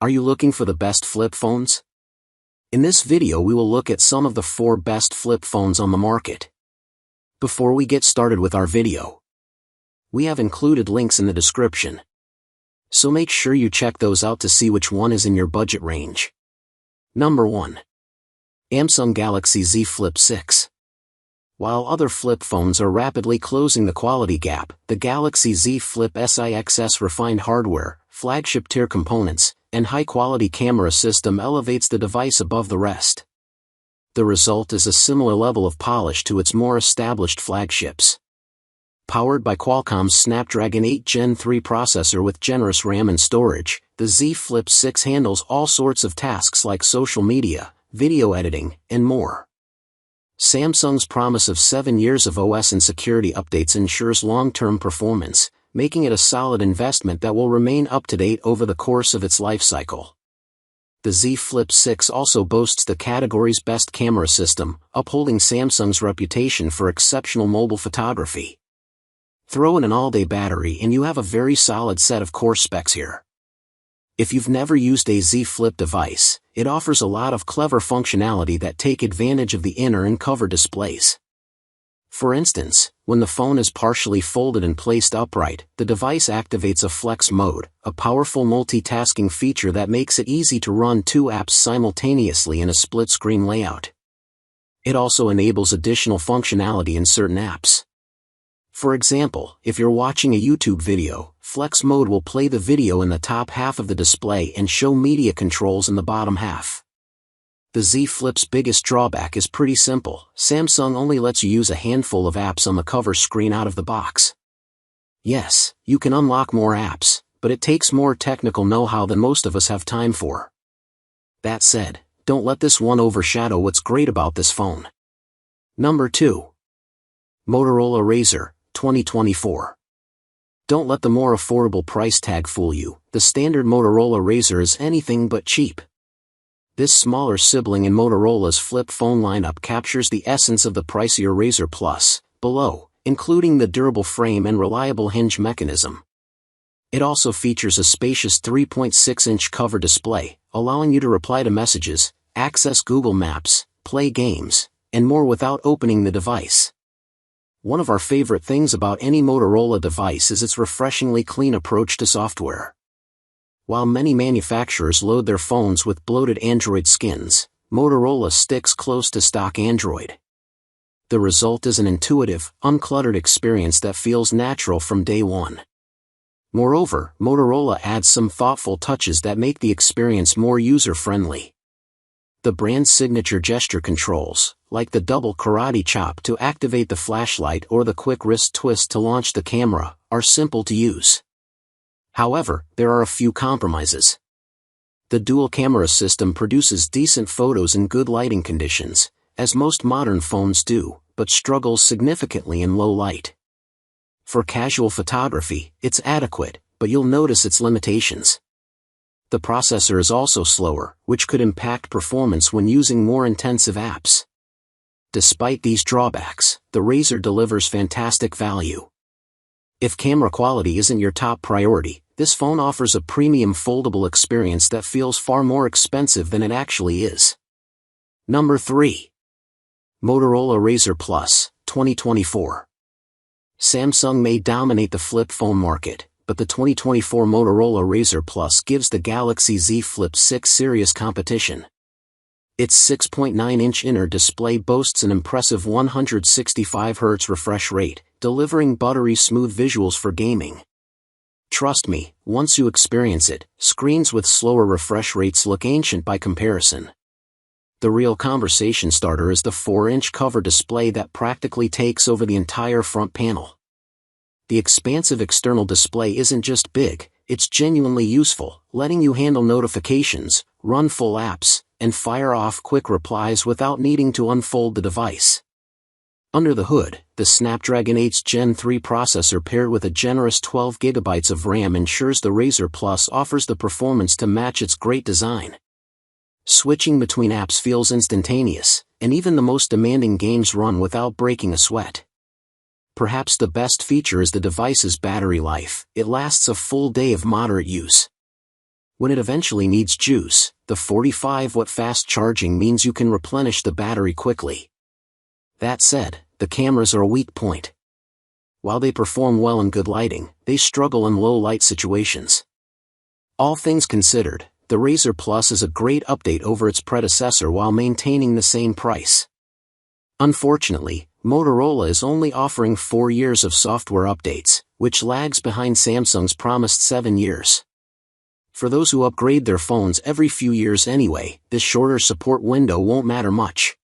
Are you looking for the best flip phones? In this video we will look at some of the 4 best flip phones on the market. Before we get started with our video, we have included links in the description, so make sure you check those out to see which one is in your budget range. Number 1. Samsung Galaxy Z Flip 6. While other flip phones are rapidly closing the quality gap, the Galaxy Z Flip 6's refined hardware, flagship-tier components, and high-quality camera system elevates the device above the rest. The result is a similar level of polish to its more established flagships. Powered by Qualcomm's Snapdragon 8 Gen 3 processor with generous RAM and storage, the Z Flip 6 handles all sorts of tasks like social media, video editing, and more. Samsung's promise of 7 years of OS and security updates ensures long-term performance, making it a solid investment that will remain up-to-date over the course of its life cycle. The Z Flip 6 also boasts the category's best camera system, upholding Samsung's reputation for exceptional mobile photography. Throw in an all-day battery and you have a very solid set of core specs here. If you've never used a Z Flip device, it offers a lot of clever functionality that take advantage of the inner and cover displays. For instance, when the phone is partially folded and placed upright, the device activates a flex mode, a powerful multitasking feature that makes it easy to run 2 apps simultaneously in a split-screen layout. It also enables additional functionality in certain apps. For example, if you're watching a YouTube video, flex mode will play the video in the top half of the display and show media controls in the bottom half. The Z Flip's biggest drawback is pretty simple. Samsung only lets you use a handful of apps on the cover screen out of the box. Yes, you can unlock more apps, but it takes more technical know-how than most of us have time for. That said, don't let this one overshadow what's great about this phone. Number 2. Motorola Razr, 2024. Don't let the more affordable price tag fool you. The standard Motorola Razr is anything but cheap. This smaller sibling in Motorola's flip phone lineup captures the essence of the pricier Razr Plus, below, including the durable frame and reliable hinge mechanism. It also features a spacious 3.6-inch cover display, allowing you to reply to messages, access Google Maps, play games, and more without opening the device. One of our favorite things about any Motorola device is its refreshingly clean approach to software. While many manufacturers load their phones with bloated Android skins, Motorola sticks close to stock Android. The result is an intuitive, uncluttered experience that feels natural from day one. Moreover, Motorola adds some thoughtful touches that make the experience more user-friendly. The brand's signature gesture controls, like the double karate chop to activate the flashlight or the quick wrist twist to launch the camera, are simple to use. However, there are a few compromises. The dual camera system produces decent photos in good lighting conditions, as most modern phones do, but struggles significantly in low light. For casual photography, it's adequate, but you'll notice its limitations. The processor is also slower, which could impact performance when using more intensive apps. Despite these drawbacks, the Razr delivers fantastic value. If camera quality isn't your top priority, this phone offers a premium foldable experience that feels far more expensive than it actually is. Number 3. Motorola Razr Plus, 2024. Samsung may dominate the flip phone market, but the 2024 Motorola Razr Plus gives the Galaxy Z Flip 6 serious competition. Its 6.9-inch inner display boasts an impressive 165Hz refresh rate, delivering buttery smooth visuals for gaming. Trust me, once you experience it, screens with slower refresh rates look ancient by comparison. The real conversation starter is the 4-inch cover display that practically takes over the entire front panel. The expansive external display isn't just big, it's genuinely useful, letting you handle notifications, run full apps, and fire off quick replies without needing to unfold the device. Under the hood, the Snapdragon 8 Gen 3 processor paired with a generous 12 GB of RAM ensures the Razr Plus offers the performance to match its great design. Switching between apps feels instantaneous, and even the most demanding games run without breaking a sweat. Perhaps the best feature is the device's battery life. It lasts a full day of moderate use. When it eventually needs juice, the 45-watt fast charging means you can replenish the battery quickly. That said, the cameras are a weak point. While they perform well in good lighting, they struggle in low light situations. All things considered, the Razr Plus is a great update over its predecessor while maintaining the same price. Unfortunately, Motorola is only offering 4 years of software updates, which lags behind Samsung's promised 7 years. For those who upgrade their phones every few years anyway, this shorter support window won't matter much.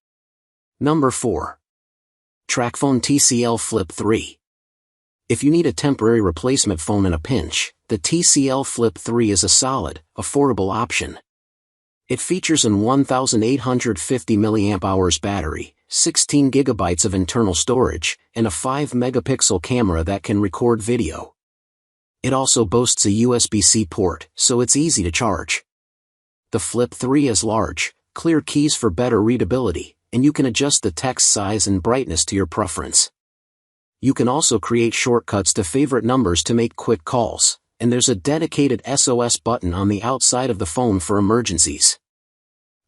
Number 4. Tracfone TCL Flip 3. If you need a temporary replacement phone in a pinch, the TCL Flip 3 is a solid, affordable option. It features an 1850 mAh battery, 16 GB of internal storage, and a 5-megapixel camera that can record video. It also boasts a USB-C port, so it's easy to charge. The Flip 3 has large, clear keys for better readability, and you can adjust the text size and brightness to your preference. You can also create shortcuts to favorite numbers to make quick calls, and there's a dedicated SOS button on the outside of the phone for emergencies.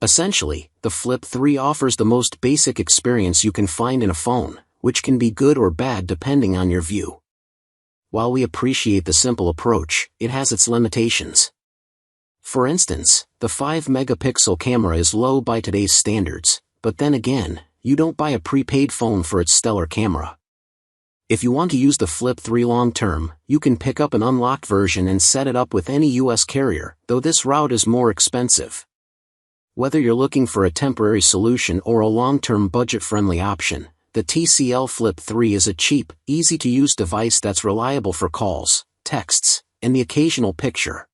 Essentially, the Flip 3 offers the most basic experience you can find in a phone, which can be good or bad depending on your view. While we appreciate the simple approach, it has its limitations. For instance, the 5-megapixel camera is low by today's standards, but then again, you don't buy a prepaid phone for its stellar camera. If you want to use the Flip 3 long-term, you can pick up an unlocked version and set it up with any US carrier, though this route is more expensive. Whether you're looking for a temporary solution or a long-term budget-friendly option, the TCL Flip 3 is a cheap, easy-to-use device that's reliable for calls, texts, and the occasional picture.